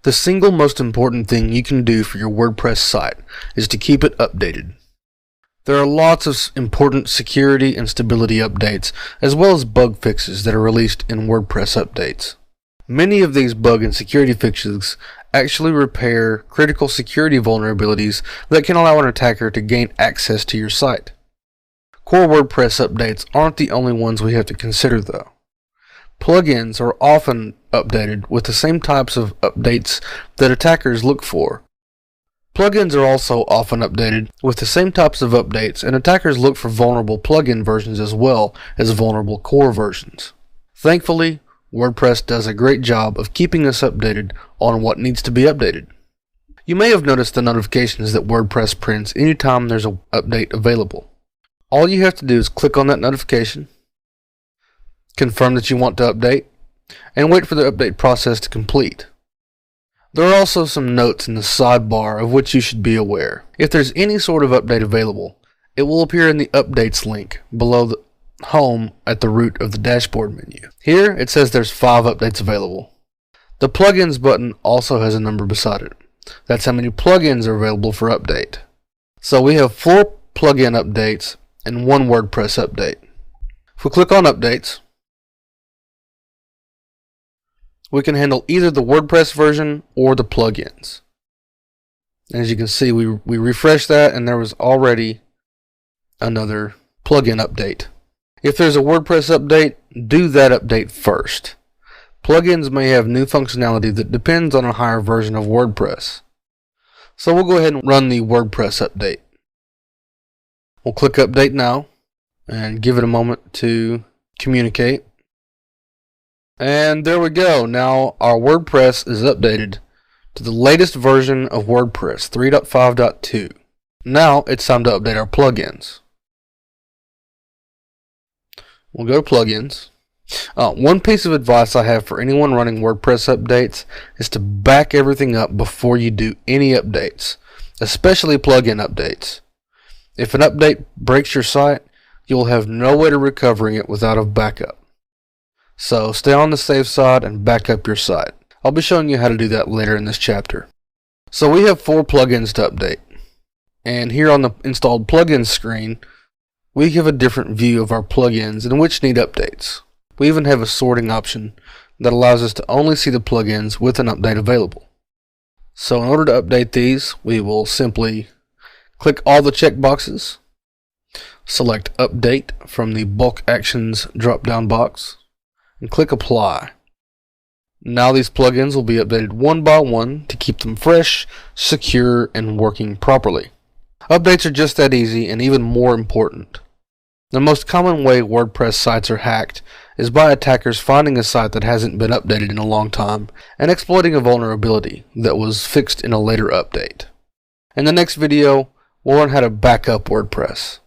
The single most important thing you can do for your WordPress site is to keep it updated. There are lots of important security and stability updates, as well as bug fixes that are released in WordPress updates. Many of these bug and security fixes actually repair critical security vulnerabilities that can allow an attacker to gain access to your site. Core WordPress updates aren't the only ones we have to consider though. Plugins are often updated with the same types of updates that attackers look for. Plugins are also often updated with the same types of updates, and attackers look for vulnerable plugin versions as well as vulnerable core versions. Thankfully, WordPress does a great job of keeping us updated on what needs to be updated. You may have noticed the notifications that WordPress prints anytime there's an update available. All you have to do is click on that notification, confirm that you want to update, and wait for the update process to complete. There are also some notes in the sidebar of which you should be aware. If there's any sort of update available, it will appear in the Updates link below the Home at the root of the dashboard menu. Here it says there's 5 updates available. The Plugins button also has a number beside it. That's how many plugins are available for update. So we have 4 plugin updates and 1 WordPress update. If we click on Updates, we can handle either the WordPress version or the plugins. As you can see, we refreshed that and there was already another plugin update. If there's a WordPress update, do that update first. Plugins may have new functionality that depends on a higher version of WordPress. So we'll go ahead and run the WordPress update. We'll click Update Now and give it a moment to communicate. And there we go. Now our WordPress is updated to the latest version of WordPress 3.5.2. Now it's time to update our plugins. We'll go to Plugins. One piece of advice I have for anyone running WordPress updates is to back everything up before you do any updates, especially plugin updates. If an update breaks your site, you'll have no way to recovering it without a backup. So stay on the safe side and back up your site. I'll be showing you how to do that later in this chapter. So we have 4 plugins to update. And here on the installed plugins screen, we have a different view of our plugins and which need updates. We even have a sorting option that allows us to only see the plugins with an update available. So in order to update these, we will simply click all the checkboxes, select Update from the Bulk Actions drop-down box, and click Apply. Now these plugins will be updated one by one to keep them fresh, secure, and working properly. Updates are just that easy and even more important. The most common way WordPress sites are hacked is by attackers finding a site that hasn't been updated in a long time and exploiting a vulnerability that was fixed in a later update. In the next video, we'll learn how to back up WordPress.